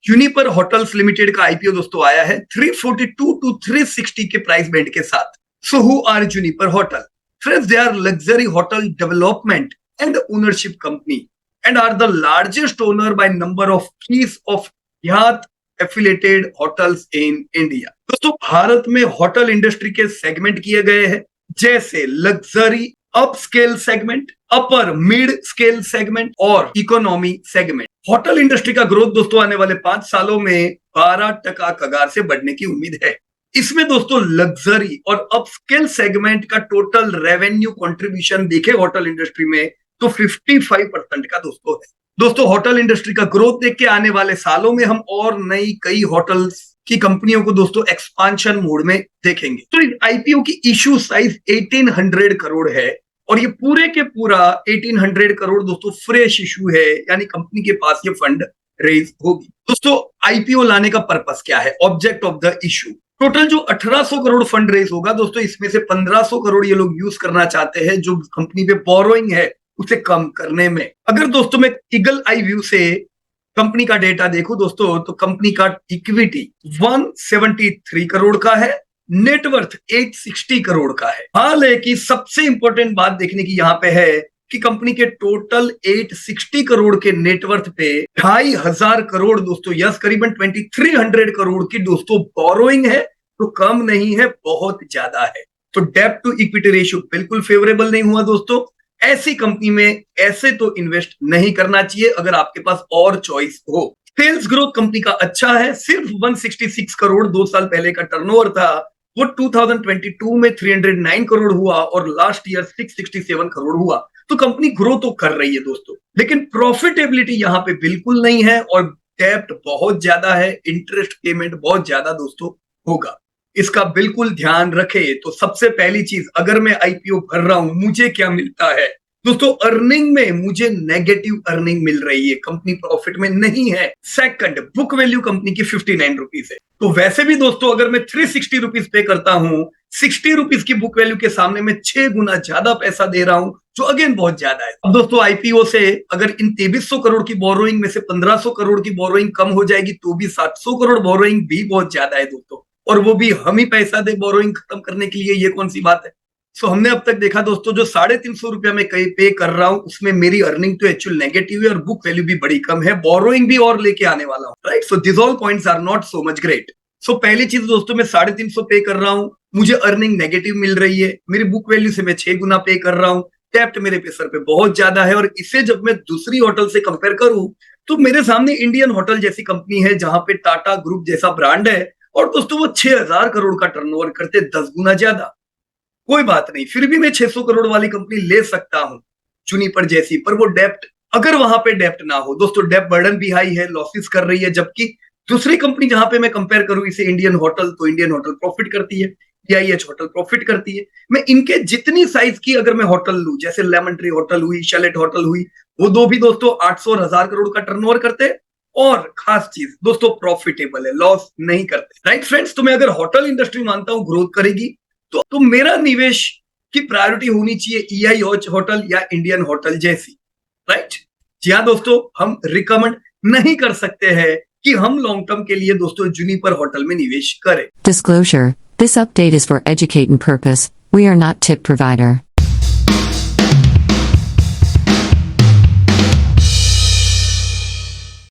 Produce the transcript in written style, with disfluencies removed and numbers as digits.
Uniper hotels limited का IPO दोस्तों आया है 342 टू 360 के प्राइस बैंड के साथ। So who are Juniper hotel? Friends, they are luxury hotel development and ownership company and are the largest owner by number of keys of Hyatt affiliated hotels in India. दोस्तों, भारत में hotel industry के segment किए गए हैं, जैसे luxury, upscale segment, upper mid scale segment और economy segment. Hotel industry का growth दोस्तों आने वाले 5 सालों में 12% कगार से बढ़ने की उम्मीद है। इसमें दोस्तों लग्जरी और अपस्केल सेगमेंट का टोटल रेवेन्यू कंट्रीब्यूशन देखे होटल इंडस्ट्री में तो 55% का दोस्तों है। दोस्तों, होटल इंडस्ट्री का ग्रोथ देख के आने वाले सालों में हम और नई कई होटल्स की कंपनियों को दोस्तों एक्सपांशन मोड में देखेंगे। तो इस आईपीओ की इश्यू साइज 1800 करोड़ है और ये पूरे के पूरा 1800 करोड़ दोस्तों फ्रेश इशू है, यानी कंपनी के पास ये फंड रेज होगी। दोस्तों, आईपीओ लाने का पर्पस क्या है, object of the issue? Total जो 1800 करोड़ फंड रेज होगा दोस्तों, इसमें से 1500 करोड़ ये लोग यूज करना चाहते हैं जो कंपनी पे बोरोइंग है उसे कम करने में। अगर दोस्तों मैं ईगल आई व्यू से कंपनी का डेटा देखूं दोस्तों, तो कंपनी का इक्विटी 173 करोड़ का है, नेटवर्थ 860 करोड़ का है। हाल है कि सबसे इंपॉर्टेंट बात देखने की यहाँ पे है कि कंपनी के टोटल 860 करोड़ के नेटवर्थ पे 2500 करोड़ दोस्तों, यस करीबन 2300 करोड़ की दोस्तों बोरोइंग है, तो कम नहीं है, बहुत ज्यादा है। तो डेब्ट टू इक्विटी रेशियो बिल्कुल फेवरेबल नहीं हुआ दोस्तों। ऐसी कंपनी में ऐसे तो इन्वेस्ट नहीं करना चाहिए अगर आपके पास और चॉइस हो। सेल्स ग्रोथ कंपनी का अच्छा है, सिर्फ 166 करोड़ 2 साल पहले का टर्नओवर था, वो 2022 में 309 करोड़ हुआ और लास्ट ईयर 667 करोड़ हुआ। तो कंपनी ग्रो तो कर रही है दोस्तों, लेकिन प्रॉफिटेबिलिटी यहाँ पे बिल्कुल नहीं है और डेब्ट बहुत ज्यादा है, इंटरेस्ट पेमेंट बहुत ज्यादा दोस्तों होगा। इसका बिल्कुल ध्यान रखे। तो सबसे पहली चीज, अगर मैं आईपीओ भर रहा हूं मुझे क्या मिलता है दोस्तों? अर्निंग में मुझे नेगेटिव अर्निंग मिल रही है, कंपनी प्रॉफिट में नहीं है। सेकंड, बुक वैल्यू कंपनी की 59 रुपीज है। तो वैसे भी दोस्तों अगर मैं 360 रुपीज पे करता हूं, 60 रुपीज की बुक वैल्यू के सामने मैं 6 गुना ज्यादा पैसा दे रहा हूं, जो अगेन बहुत ज्यादा है। अब दोस्तों आईपीओ से अगर इन 2300 करोड़ की बोरोइंग में से 1500 करोड़ की बोरोइंग कम हो जाएगी तो भी 700 करोड़ बोरोइंग भी बहुत ज्यादा है दोस्तों, और वो भी हम ही पैसा दे बोरोइंग खत्म करने के लिए, ये कौन सी बात है? सो हमने अब तक देखा दोस्तों, जो 350 रुपया मैं कहीं पे कर रहा हूं उसमें मेरी अर्निंग तो एक्चुअल नेगेटिव है और बुक वैल्यू भी बड़ी कम है, बोरोइंग भी और लेके आने वाला हूं, right? So this all points are not so much great. So पहली चीज दोस्तों, मैं 350 पे कर रहा हूं, मुझे अर्निंग नेगेटिव मिल रही है, मेरी बुक वैल्यू से मैं 6 गुना पे कर रहा हूं, डेब्ट मेरे पे सर पे बहुत ज्यादा है, और इसे जब मैं दूसरी होटल से कंपेयर करूं तो मेरे सामने इंडियन होटल जैसी कंपनी है जहां पे टाटा ग्रुप जैसा ब्रांड है और दोस्तों वो 6000 करोड़ का टर्नओवर करते 10 गुना ज्यादा। कोई बात नहीं, फिर भी मैं 600 करोड़ वाली कंपनी ले सकता हूं यूनिपर जैसी, पर वो डेब्ट, अगर वहां पे डेब्ट ना हो दोस्तों, डेब्ट बर्डन भी हाई है, लॉसेस कर रही है, जबकि दूसरी कंपनी जहां पे मैं कंपेयर करूं इसे इंडियन होटल, तो इंडियन होटल प्रॉफिट करती है, पीआईएच होटल प्रॉफिट करती है। मैं इनके जितनी साइज की अगर मैं होटल लूं, जैसे लेमन ट्री होटल हुई, शैलेट होटल हुई, वो दो भी दोस्तों 800 और 1000 करोड़ का टर्नओवर करते, और खास चीज दोस्तों प्रॉफिटेबल है, लॉस नहीं करते, राइट फ्रेंड्स? तो मैं अगर होटल इंडस्ट्री मानता हूं ग्रोथ करेगी तो मेरा निवेश की प्रायोरिटी होनी चाहिए ईआई होटल या इंडियन होटल जैसी, राइट? जी हाँ दोस्तों, हम रिकमेंड नहीं कर सकते हैं कि हम लॉन्ग टर्म के लिए दोस्तों यूनिपर होटल में निवेश करें। Disclosure: This update is for educating purpose. We are not tip provider.